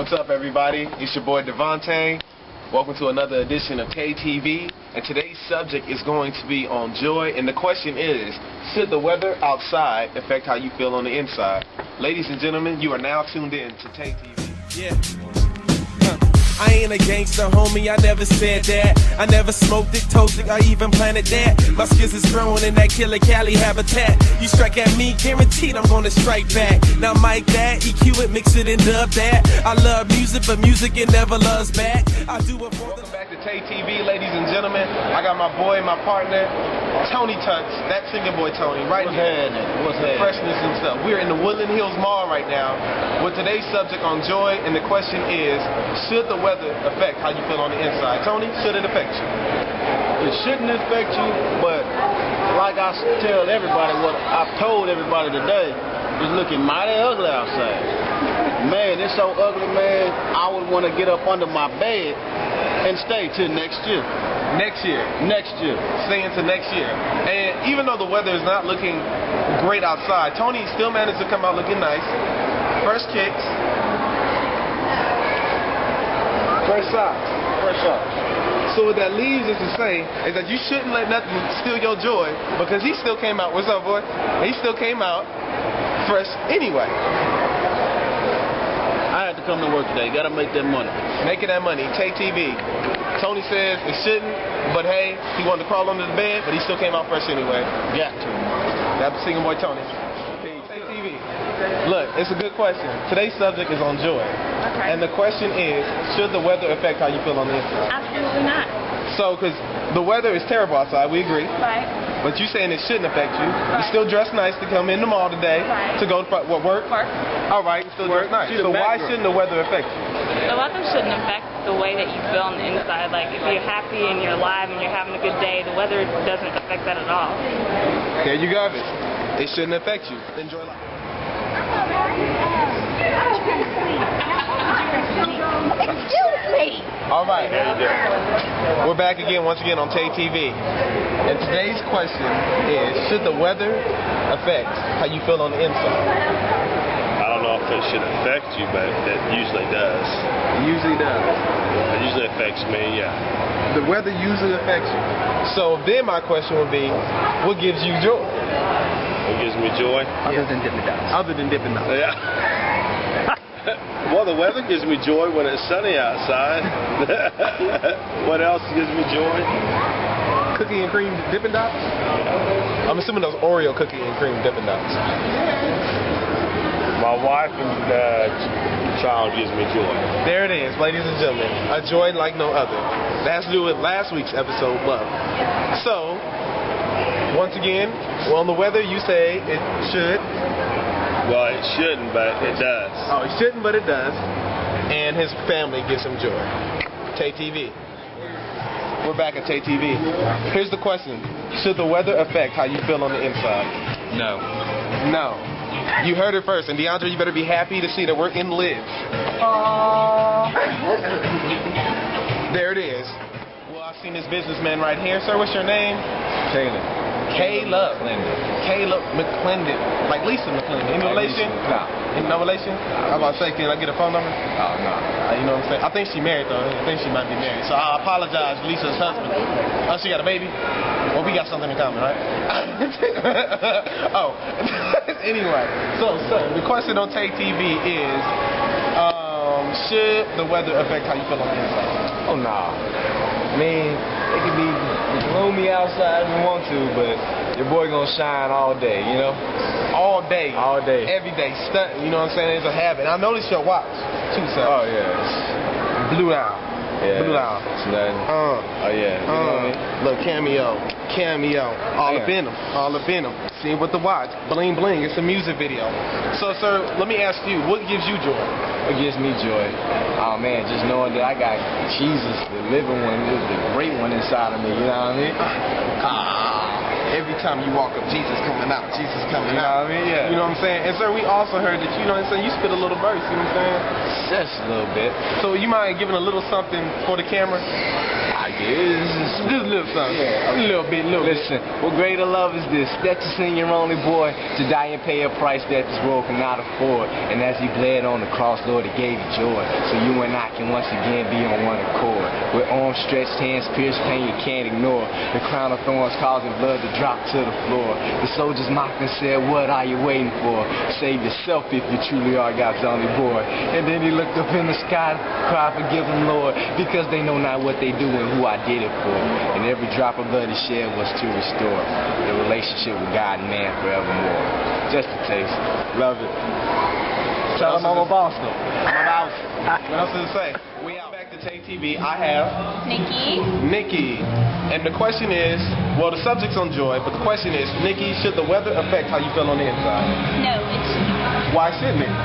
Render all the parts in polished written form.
What's up, everybody? It's your boy Devontae. Welcome to another edition of TeyTV, and today's subject is going to be on joy, and the question is, should the weather outside affect how you feel on the inside? Ladies and gentlemen, you are now tuned in to TeyTV. Yeah. I ain't a gangster, homie, I never said that. I never smoked it, toasted, or even planted that. My skills is growing in that killer Cali habitat. You strike at me, guaranteed I'm gonna strike back. Now mic that, EQ it, mix it and dub that. I love music, but music it never loves back. I do it for Welcome back to TeyTV, ladies and gentlemen. I got my boy, my partner, Tony Tux, that singing boy Tony, right here. What's happening? Freshness and stuff. We're in the Woodland Hills Mall right now with today's subject on joy, and the question is, should the weather affect how you feel on the inside? Tony, should it affect you? It shouldn't affect you, but like I tell everybody, what I've told everybody today, it's looking mighty ugly outside. Man, it's so ugly, man, I would want to get up under my bed and stay till next year. Next year. Next year. Stay into next year. And even though the weather is not looking great outside, Tony still managed to come out looking nice. First kicks. Fresh socks. Fresh up. So what that leaves us to say is that you shouldn't let nothing steal your joy, because he still came out. What's up, boy? He still came out fresh anyway. I had to come to work today. Got to make that money. Making that money. TeyTV. Tony says it shouldn't, but hey, he wanted to crawl under the bed, but he still came out fresh anyway. Got to. That's the singing boy Tony. TeyTV. Look, it's a good question. Today's subject is on joy. Okay. And the question is, should the weather affect how you feel on the inside? Absolutely not. So, because the weather is terrible outside, we agree. Right. But you saying it shouldn't affect you. You Right. still dress nice to come in the mall today. Right. To go to what, work? Work. All right, you still dress nice. See the So why background. shouldn't the weather affect you? The weather shouldn't affect the way that you feel on the inside. Like, if you're happy and you're alive and you're having a good day, the weather doesn't affect that at all. There you go. It shouldn't affect you. Enjoy life. Excuse me. All right. We're back again, once again, on TeyTV. And today's question is, should the weather affect how you feel on the inside? I don't know if it should affect you, but it usually does. It usually does. It usually affects me, yeah. The weather usually affects you. So then my question would be, what gives you joy? What gives me joy? Other than Dippin' Dots. Other than Dippin' Dots. Yeah. Well, the weather gives me joy when it's sunny outside. What else gives me joy? Cookie and cream Dippin' Dots? I'm assuming those Oreo cookie and cream Dippin' Dots. My wife and child gives me joy. There it is, ladies and gentlemen. A joy like no other. That has to do with last week's episode, love. So, once again, on the weather, you say it should. Well, it shouldn't, but it does. Oh, it shouldn't, but it does. And his family gives him joy. TeyTV. We're back at TeyTV. Here's the question. Should the weather affect how you feel on the inside? No. No. You heard it first. And DeAndre, you better be happy to see that we're in live. There it is. Well, I've seen this businessman right here. Sir, what's your name? Caleb McClendon. Like Lisa McClendon. Any relation? No. No relation? I'm about to say, can I get a phone number? Oh, no. You know what I'm saying? I think she married, though. I think she might be married. So I apologize, Lisa's husband. Oh, she got a baby? Well, we got something in common, right? Oh. Anyway. So, sir, the question on TeyTV is, should the weather affect how you feel on the inside? Oh, no. I mean, it could be gloomy outside if you want to, but your boy gonna shine all day, you know? All day. All day. Every day. Stunting, you know what I'm saying? It's a habit. I noticed your watch, too, sir. Oh, yeah. Blue out. Yeah. Blue out. It's nothing. Oh, yeah. You know what I mean? Look, cameo. All up in them. All up in them. See with the watch. Bling, bling. It's a music video. So, sir, let me ask you, what gives you joy? What gives me joy? Oh, man, just knowing that I got Jesus, the living one, the great one inside of me, you know what I mean? Every time you walk up, Jesus coming out. Jesus coming You know out. what I mean? Yeah. You know what I'm saying? And, sir, we also heard that, you know what I'm saying, you spit a little verse, you know what I'm saying? Just a little bit. So you mind giving a little something for the camera? I Just a little something. Yeah, a little bit. Listen, what greater love is this? That you send your only boy to die and pay a price that this world cannot afford. And as he bled on the cross, Lord, he gave you joy. So you and I can once again be on one accord. With arms stretched, hands pierced, pain you can't ignore. The crown of thorns causing blood to drop to the floor. The soldiers mocked and said, what are you waiting for? Save yourself if you truly are God's only boy. And then he looked up in the sky, cried, forgive them, Lord, because they know not what they do and who I did it for. And every drop of blood he shed was to restore the relationship with God and man forevermore. Just a taste. Love it. Tell him I'm a boss though. I'm about. What else to say? We out back to TeyTV. I have Nikki. And the question is, well, the subject's on joy, but the question is, Nikki, should the weather affect how you feel on the inside? No, it should not. Why shouldn't it?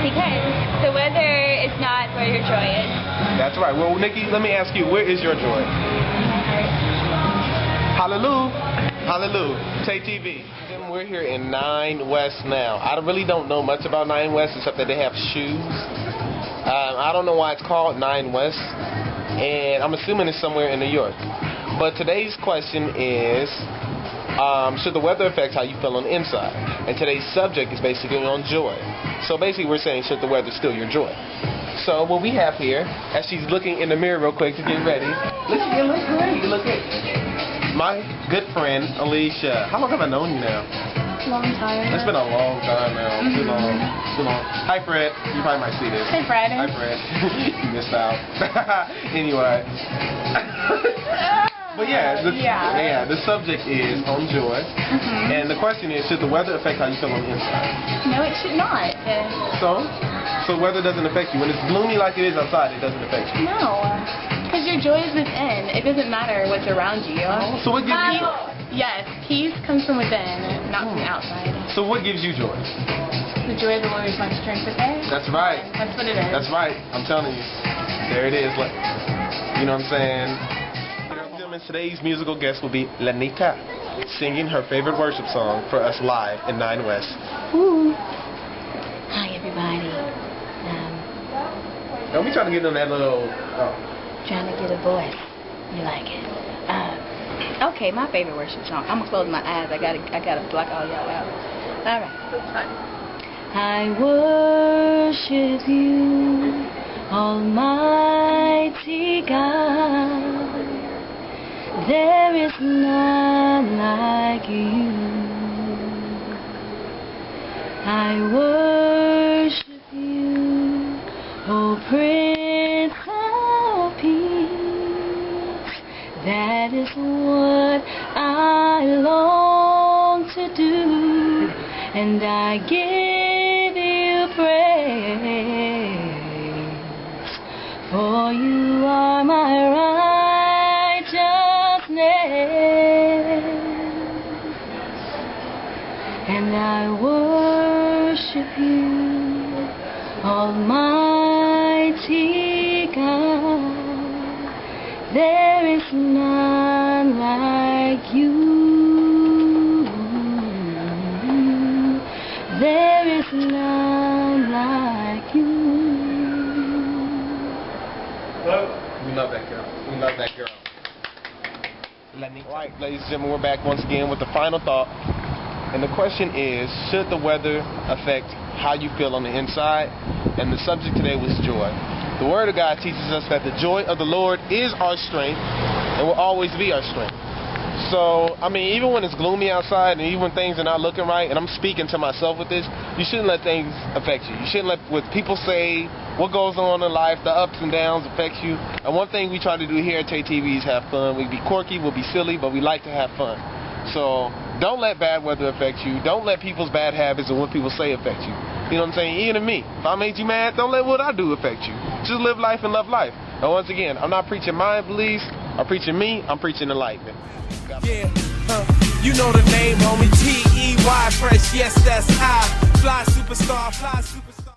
Because the weather is not where your joy is. That's right. Well, Nikki, let me ask you, where is your joy? Hallelujah. TeyTV. We're here in 9 West now. I really don't know much about 9 West except that they have shoes. I don't know why it's called 9 West, and I'm assuming it's somewhere in New York. But today's question is, should the weather affect how you feel on the inside? And today's subject is basically on joy. So basically we're saying, should the weather steal your joy? So what we have here, as she's looking in the mirror real quick to get ready, you look great. You look great. My good friend, Alicia. How long have I known you now? Long time. It's been a long time now. Too long. Hi, Fred. You probably might see this. Hey, Fred. Hi, Fred. You missed out. Anyway. But the subject is on joy. And the question is, should the weather affect how you feel on the inside? No, it should not. So weather doesn't affect you. When it's gloomy like it is outside, it doesn't affect you. No. Because your joy is within. It doesn't matter what's around you. So what gives you joy? Yes, peace comes from within, not from outside. So what gives you joy? The joy of the Lord is my strength within. That's right. That's what it is. That's right. I'm telling you. There it is. You know what I'm saying? Today's musical guest will be Lanita, singing her favorite worship song for us live in 9 West. Ooh. Hi, everybody. Don't be trying to get on that little... Trying to get a voice. You like it? Okay, my favorite worship song. I'm gonna close my eyes. I gotta block all y'all out. All right. I worship you, Almighty God. There is none like you. I worship you, O Prince of Peace. That is what I long to do, and I give you praise, for you are my righteousness, and I worship you, Almighty God. There is none like you. There is none like you. We love that girl. We love that girl. Alright, ladies and gentlemen, we're back once again with the final thought. And the question is, should the weather affect how you feel on the inside? And the subject today was joy. The Word of God teaches us that the joy of the Lord is our strength and will always be our strength. So, I mean, even when it's gloomy outside and even when things are not looking right, and I'm speaking to myself with this, you shouldn't let things affect you. You shouldn't let what people say, what goes on in life, the ups and downs affect you. And one thing we try to do here at TeyTV is have fun. We be quirky, we'll be silly, but we like to have fun. So, don't let bad weather affect you. Don't let people's bad habits or what people say affect you. You know what I'm saying? Even me. If I made you mad, don't let what I do affect you. Just live life and love life. And once again, I'm not preaching my beliefs. I'm preaching me. I'm preaching enlightenment. Yeah, you know the name, homie. TEY, fresh, yes, that's I. Fly superstar, fly superstar.